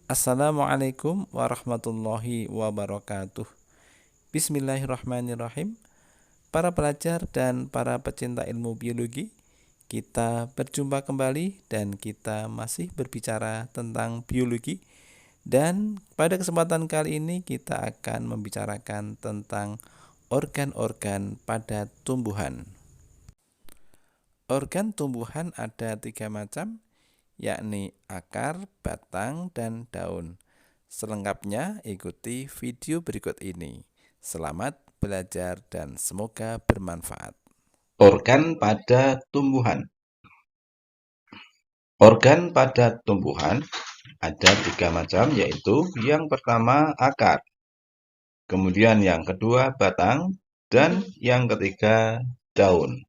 Assalamualaikum warahmatullahi wabarakatuh. Bismillahirrahmanirrahim. Para pelajar dan para pecinta ilmu biologi, kita berjumpa kembali dan kita masih berbicara tentang biologi. Dan pada kesempatan kali ini kita akan membicarakan tentang organ-organ pada tumbuhan. Organ tumbuhan ada 3 macam, yakni akar, batang, dan daun. Selengkapnya ikuti video berikut ini. Selamat belajar dan semoga bermanfaat. Organ pada tumbuhan. Organ pada tumbuhan ada 3 macam, yaitu yang pertama akar, kemudian yang kedua batang, dan yang ketiga daun.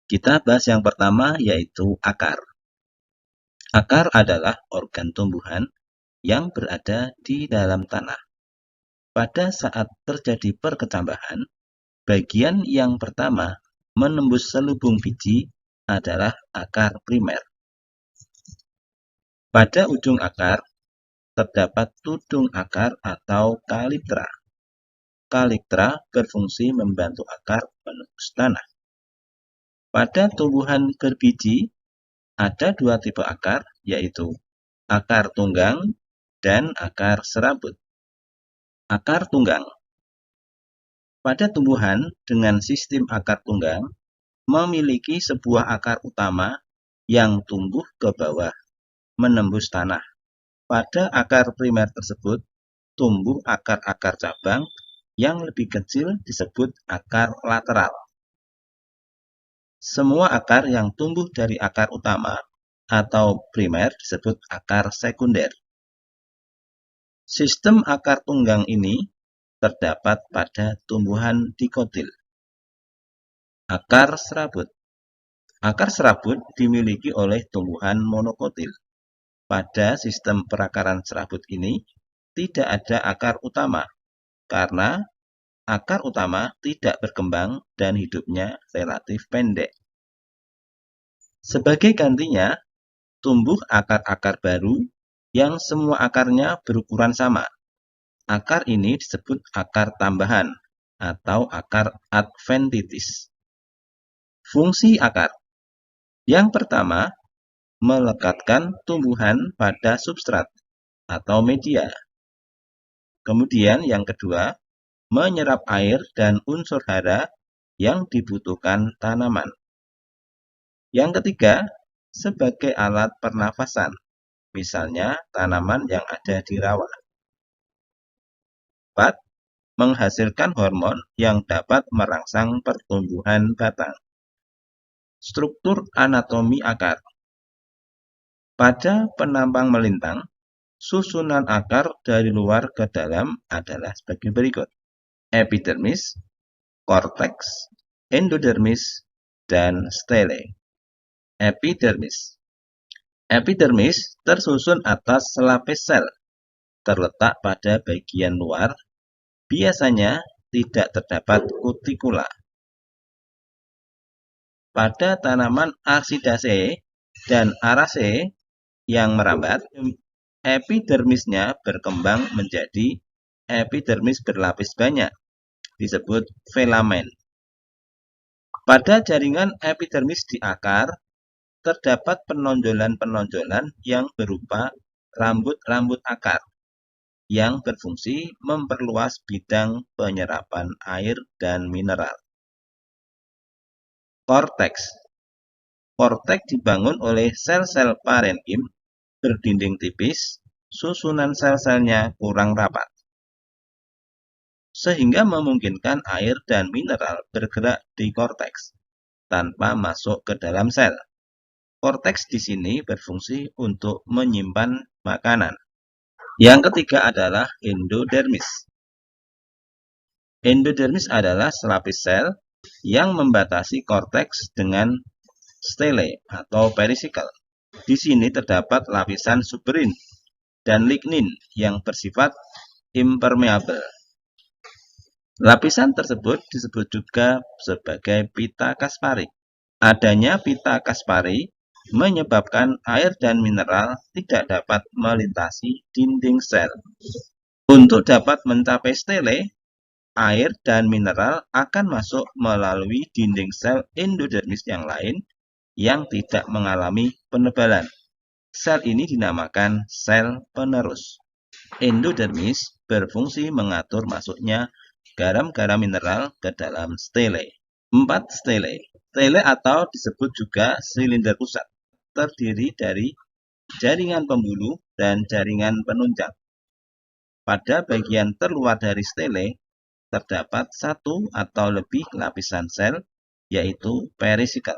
Kita bahas yang pertama, yaitu akar. Akar adalah organ tumbuhan yang berada di dalam tanah. Pada saat terjadi perkecambahan, bagian yang pertama menembus selubung biji adalah akar primer. Pada ujung akar terdapat tudung akar atau kalitra. Kalitra berfungsi membantu akar menembus tanah. Pada tumbuhan berbiji ada 2 tipe akar, yaitu akar tunggang dan akar serabut. Akar tunggang. Pada tumbuhan dengan sistem akar tunggang memiliki sebuah akar utama yang tumbuh ke bawah, menembus tanah. Pada akar primer tersebut tumbuh akar-akar cabang yang lebih kecil disebut akar lateral. Semua akar yang tumbuh dari akar utama atau primer disebut akar sekunder. Sistem akar tunggang ini terdapat pada tumbuhan dikotil. Akar serabut. Akar serabut dimiliki oleh tumbuhan monokotil. Pada sistem perakaran serabut ini tidak ada akar utama, karena akar utama tidak berkembang dan hidupnya relatif pendek. Sebagai gantinya, tumbuh akar-akar baru yang semua akarnya berukuran sama. Akar ini disebut akar tambahan atau akar adventitis. Fungsi akar. Yang pertama, melekatkan tumbuhan pada substrat atau media. Kemudian yang kedua, menyerap air dan unsur hara yang dibutuhkan tanaman. Yang ketiga, sebagai alat pernafasan, misalnya tanaman yang ada di rawa. 4. Menghasilkan hormon yang dapat merangsang pertumbuhan batang. Struktur anatomi akar. Pada penampang melintang, susunan akar dari luar ke dalam adalah sebagai berikut: epidermis, korteks, endodermis, dan stele. Epidermis. Epidermis tersusun atas selapis sel, terletak pada bagian luar, biasanya tidak terdapat kutikula. Pada tanaman Orchidaceae dan Araceae yang merambat, epidermisnya berkembang menjadi epidermis berlapis banyak, disebut filamen. Pada jaringan epidermis di akar, terdapat penonjolan-penonjolan yang berupa rambut-rambut akar, yang berfungsi memperluas bidang penyerapan air dan mineral. Korteks. Korteks dibangun oleh sel-sel parenkim berdinding tipis, susunan sel-selnya kurang rapat, sehingga memungkinkan air dan mineral bergerak di korteks tanpa masuk ke dalam sel. Korteks di sini berfungsi untuk menyimpan makanan. Yang ketiga adalah endodermis. Endodermis adalah selapis sel yang membatasi korteks dengan stele atau perisikal. Di sini terdapat lapisan suberin dan lignin yang bersifat impermeabel. Lapisan tersebut disebut juga sebagai pita Kaspari. Adanya pita Kaspari menyebabkan air dan mineral tidak dapat melintasi dinding sel. Untuk dapat mencapai stele, air dan mineral akan masuk melalui dinding sel endodermis yang lain yang tidak mengalami penebalan. Sel ini dinamakan sel penerus. Endodermis berfungsi mengatur masuknya garam-garam mineral ke dalam stele. 4 stele. Stele atau disebut juga silinder pusat, terdiri dari jaringan pembuluh dan jaringan penunjang. Pada bagian terluar dari stele, terdapat satu atau lebih lapisan sel, yaitu perisikel.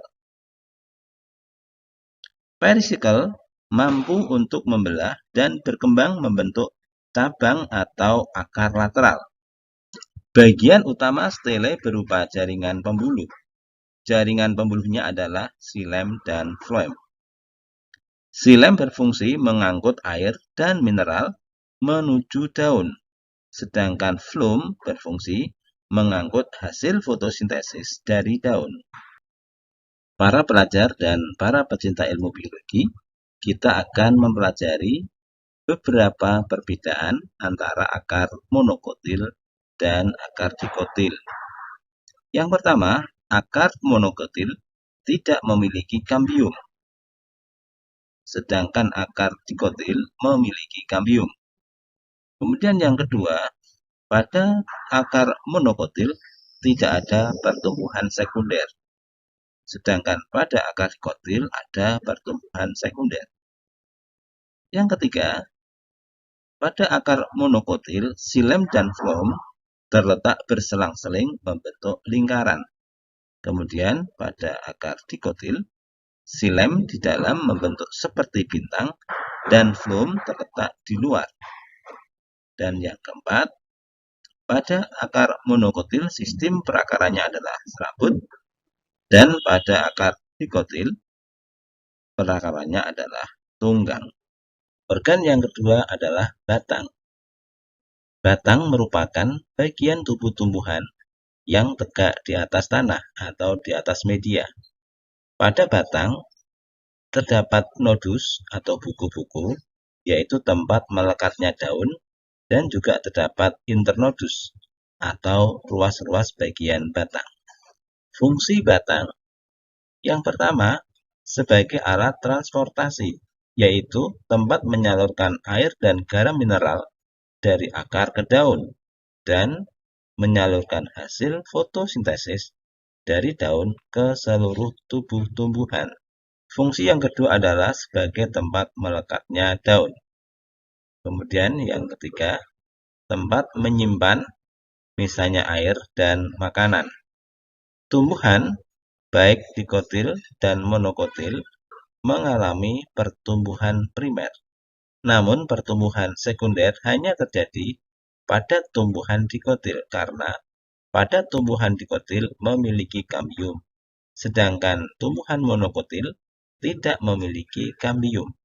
Perisikel mampu untuk membelah dan berkembang membentuk cabang atau akar lateral. Bagian utama stele berupa jaringan pembuluh. Jaringan pembuluhnya adalah xilem dan floem. Xilem berfungsi mengangkut air dan mineral menuju daun, sedangkan floem berfungsi mengangkut hasil fotosintesis dari daun. Para pelajar dan para pecinta ilmu biologi, kita akan mempelajari beberapa perbedaan antara akar monokotil dan akar dikotil. Yang pertama, akar monokotil tidak memiliki kambium, sedangkan akar dikotil memiliki kambium. Kemudian yang kedua, pada akar monokotil tidak ada pertumbuhan sekunder, sedangkan pada akar dikotil ada pertumbuhan sekunder. Yang ketiga, pada akar monokotil, xilem dan floem terletak berselang-seling membentuk lingkaran. Kemudian pada akar dikotil, xilem di dalam membentuk seperti bintang dan floem terletak di luar. Dan yang keempat, pada akar monokotil sistem perakarannya adalah serabut, dan pada akar dikotil perakarannya adalah tunggang. Organ yang kedua adalah batang. Batang merupakan bagian tubuh tumbuhan yang tegak di atas tanah atau di atas media. Pada batang terdapat nodus atau buku-buku, yaitu tempat melekatnya daun, dan juga terdapat internodus atau ruas-ruas bagian batang. Fungsi batang yang pertama sebagai alat transportasi, yaitu tempat menyalurkan air dan garam mineral dari akar ke daun dan menyalurkan hasil fotosintesis dari daun ke seluruh tubuh tumbuhan. Fungsi yang kedua adalah sebagai tempat melekatnya daun. Kemudian yang ketiga, tempat menyimpan misalnya air dan makanan. Tumbuhan, baik dikotil dan monokotil, mengalami pertumbuhan primer. Namun pertumbuhan sekunder hanya terjadi pada tumbuhan dikotil karena pada tumbuhan dikotil memiliki kambium, sedangkan tumbuhan monokotil tidak memiliki kambium.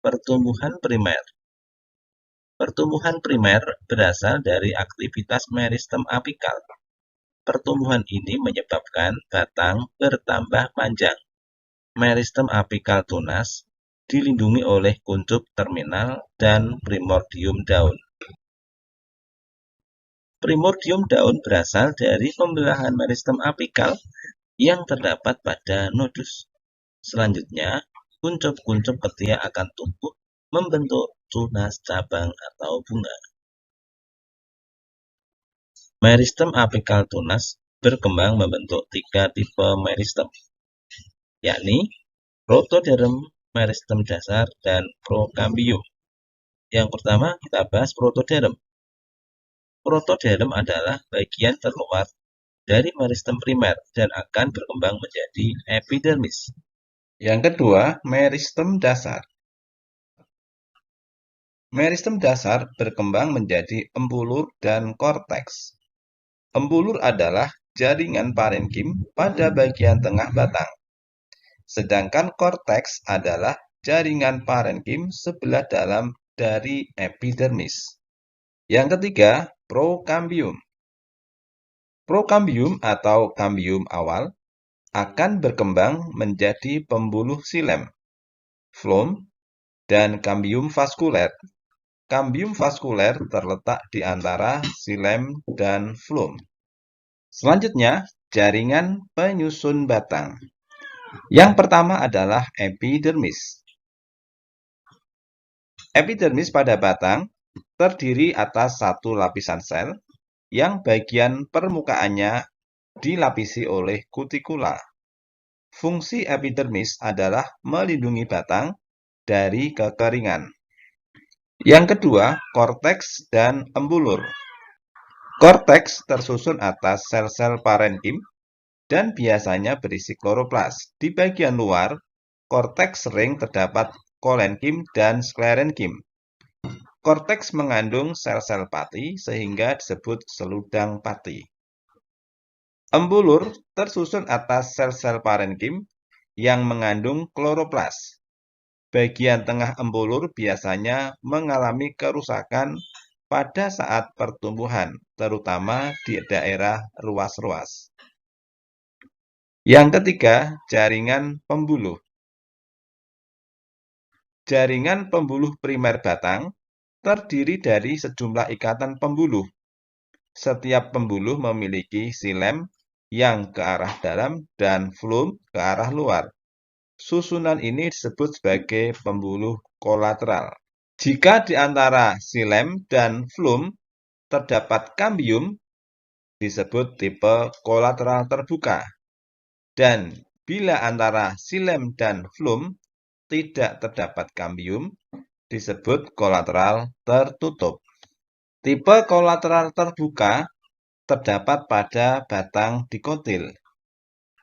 Pertumbuhan primer. Pertumbuhan primer berasal dari aktivitas meristem apikal. Pertumbuhan ini menyebabkan batang bertambah panjang. Meristem apikal tunas dilindungi oleh kuncup terminal dan primordium daun. Primordium daun berasal dari pembelahan meristem apikal yang terdapat pada nodus. Selanjutnya, kuncup-kuncup ketiak akan tumbuh membentuk tunas cabang atau bunga. Meristem apikal tunas berkembang membentuk 3 tipe meristem, yakni protoderm, meristem dasar, dan prokambium. Yang pertama kita bahas protoderm. Protoderm adalah bagian terluar dari meristem primer dan akan berkembang menjadi epidermis. Yang kedua, meristem dasar. Meristem dasar berkembang menjadi embulur dan korteks. Embulur adalah jaringan parenkim pada bagian tengah batang. Sedangkan korteks adalah jaringan parenkim sebelah dalam dari epidermis. Yang ketiga, prokambium. Prokambium atau kambium awal akan berkembang menjadi pembuluh xilem, floem, dan kambium vaskuler. Kambium vaskuler terletak di antara xilem dan floem. Selanjutnya, jaringan penyusun batang. Yang pertama adalah epidermis. Epidermis pada batang terdiri atas satu lapisan sel yang bagian permukaannya dilapisi oleh kutikula. Fungsi epidermis adalah melindungi batang dari kekeringan. Yang kedua, korteks dan embulur. Korteks tersusun atas sel-sel parenkim dan biasanya berisi kloroplas. Di bagian luar, korteks sering terdapat kolenkim dan sklerenkim. Korteks mengandung sel-sel pati sehingga disebut seludang pati. Embulur tersusun atas sel-sel parenkim yang mengandung kloroplas. Bagian tengah embulur biasanya mengalami kerusakan pada saat pertumbuhan, terutama di daerah ruas-ruas. Yang ketiga, jaringan pembuluh. Jaringan pembuluh primer batang terdiri dari sejumlah ikatan pembuluh. Setiap pembuluh memiliki xilem yang ke arah dalam dan floem ke arah luar. Susunan ini disebut sebagai pembuluh kolateral. Jika di antara xilem dan floem terdapat kambium, disebut tipe kolateral terbuka. Dan bila antara xilem dan floem tidak terdapat kambium, disebut kolateral tertutup. Tipe kolateral terbuka terdapat pada batang dikotil,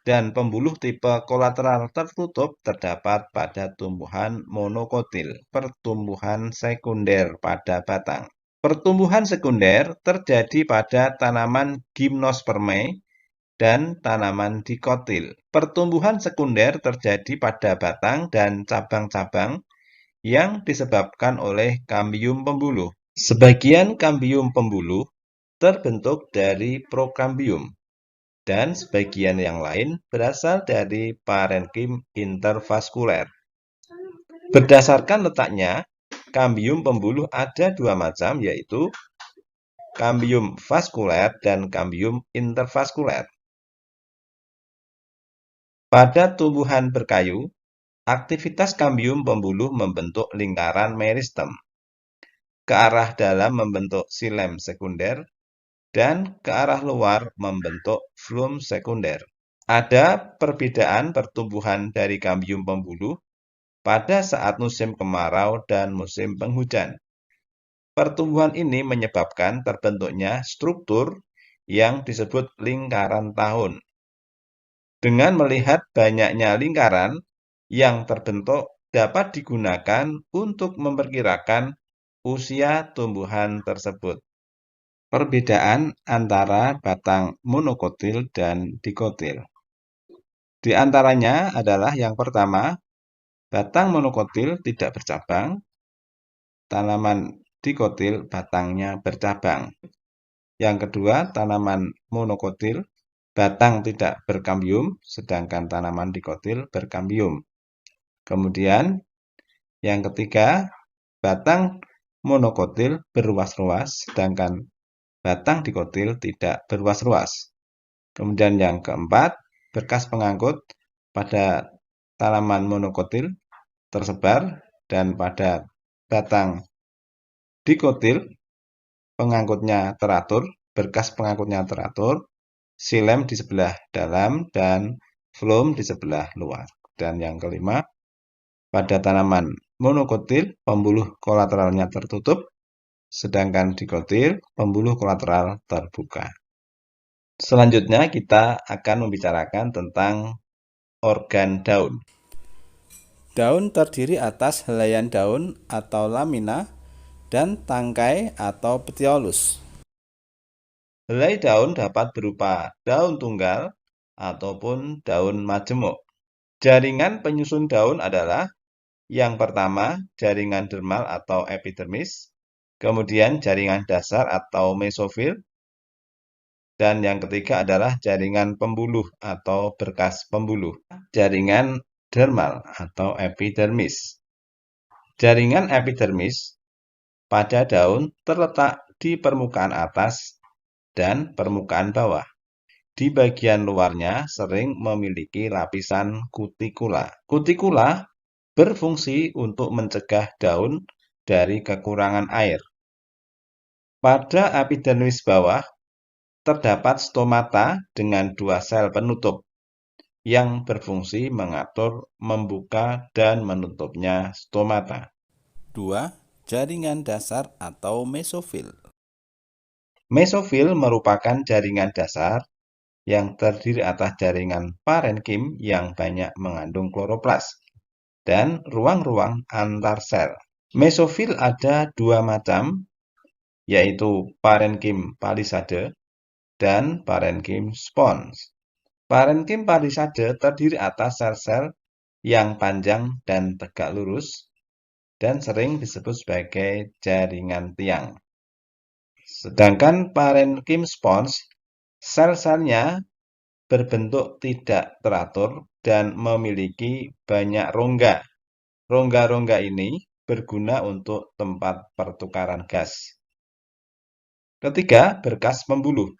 dan pembuluh tipe kolateral tertutup terdapat pada tumbuhan monokotil, pertumbuhan sekunder pada batang. Pertumbuhan sekunder terjadi pada tanaman gimnospermae dan tanaman dikotil. Pertumbuhan sekunder terjadi pada batang dan cabang-cabang yang disebabkan oleh kambium pembuluh. Sebagian kambium pembuluh terbentuk dari prokambium, dan sebagian yang lain berasal dari parenkim intervaskuler. Berdasarkan letaknya, kambium pembuluh ada dua macam, yaitu kambium vaskuler dan kambium intervaskuler. Pada tumbuhan berkayu, aktivitas kambium pembuluh membentuk lingkaran meristem. Ke arah dalam membentuk xilem sekunder, dan ke arah luar membentuk floem sekunder. Ada perbedaan pertumbuhan dari kambium pembuluh pada saat musim kemarau dan musim penghujan. Pertumbuhan ini menyebabkan terbentuknya struktur yang disebut lingkaran tahun. Dengan melihat banyaknya lingkaran yang terbentuk dapat digunakan untuk memperkirakan usia tumbuhan tersebut. Perbedaan antara batang monokotil dan dikotil. Di antaranya adalah yang pertama, batang monokotil tidak bercabang, tanaman dikotil batangnya bercabang. Yang kedua, tanaman monokotil batang tidak berkambium, sedangkan tanaman dikotil berkambium. Kemudian, yang ketiga, batang monokotil berruas-ruas, sedangkan batang dikotil tidak berruas-ruas. Kemudian yang keempat, berkas pengangkut pada tanaman monokotil tersebar, dan pada batang dikotil pengangkutnya teratur, berkas pengangkutnya teratur, xilem di sebelah dalam dan floem di sebelah luar. Dan yang kelima, pada tanaman monokotil pembuluh kolateralnya tertutup, sedangkan dikotil pembuluh kolateral terbuka. Selanjutnya kita akan membicarakan tentang organ daun. Daun terdiri atas helaian daun atau lamina dan tangkai atau petiolus. Helai daun dapat berupa daun tunggal ataupun daun majemuk. Jaringan penyusun daun adalah yang pertama, jaringan dermal atau epidermis, kemudian jaringan dasar atau mesofil, Dan yang ketiga adalah jaringan pembuluh atau berkas pembuluh. Jaringan dermal atau epidermis. Jaringan epidermis pada daun terletak di permukaan atas dan permukaan bawah. Di bagian luarnya sering memiliki lapisan kutikula. Kutikula berfungsi untuk mencegah daun dari kekurangan air. Pada epidermis bawah terdapat stomata dengan 2 sel penutup yang berfungsi mengatur membuka dan menutupnya stomata. 2. Jaringan dasar atau mesofil. Mesofil merupakan jaringan dasar yang terdiri atas jaringan parenkim yang banyak mengandung kloroplas dan ruang-ruang antar sel. Mesofil ada 2 macam, yaitu parenkim palisade dan parenkim spons. Parenkim palisade terdiri atas sel-sel yang panjang dan tegak lurus dan sering disebut sebagai jaringan tiang. Sedangkan parenkim spons, sel-selnya berbentuk tidak teratur dan memiliki banyak rongga. Rongga-rongga ini berguna untuk tempat pertukaran gas. Ketiga, berkas pembuluh.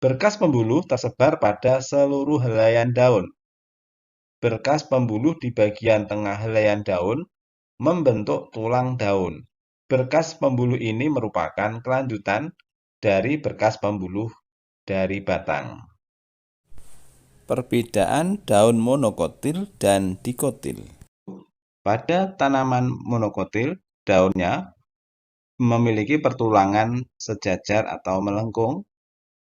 Berkas pembuluh tersebar pada seluruh helaian daun. Berkas pembuluh di bagian tengah helaian daun membentuk tulang daun. Berkas pembuluh ini merupakan kelanjutan dari berkas pembuluh dari batang. Perbedaan daun monokotil dan dikotil. Pada tanaman monokotil, daunnya memiliki pertulangan sejajar atau melengkung,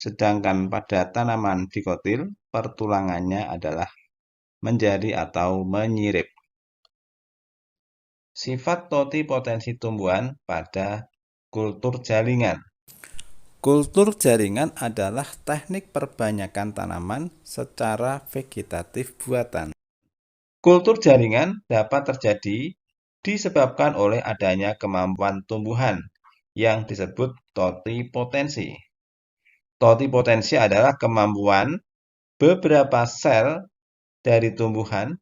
sedangkan pada tanaman dikotil, pertulangannya adalah menjadi atau menyirip. Sifat totipotensi tumbuhan pada kultur jaringan. Kultur jaringan adalah teknik perbanyakan tanaman secara vegetatif buatan. Kultur jaringan dapat terjadi disebabkan oleh adanya kemampuan tumbuhan yang disebut totipotensi. Totipotensi adalah kemampuan beberapa sel dari tumbuhan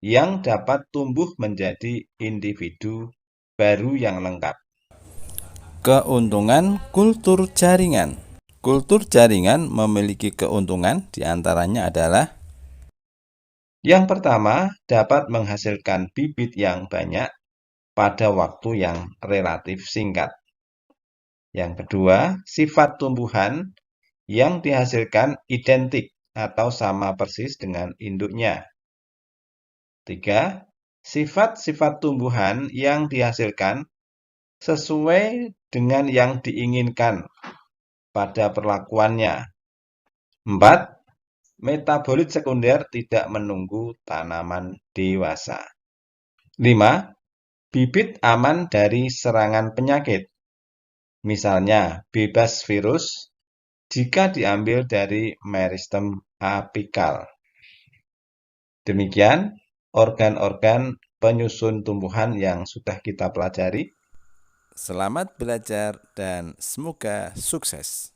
yang dapat tumbuh menjadi individu baru yang lengkap. Keuntungan kultur jaringan. Kultur jaringan memiliki keuntungan, diantaranya adalah Yang pertama, dapat menghasilkan bibit yang banyak pada waktu yang relatif singkat. Yang kedua, sifat tumbuhan yang dihasilkan identik atau sama persis dengan induknya. 3. Sifat-sifat tumbuhan yang dihasilkan sesuai dengan yang diinginkan pada perlakuannya. 4. Metabolit sekunder tidak menunggu tanaman dewasa. 5. Bibit aman dari serangan penyakit. Misalnya, bebas virus jika diambil dari meristem apikal. Demikian organ-organ penyusun tumbuhan yang sudah kita pelajari. selamat belajar dan semoga sukses.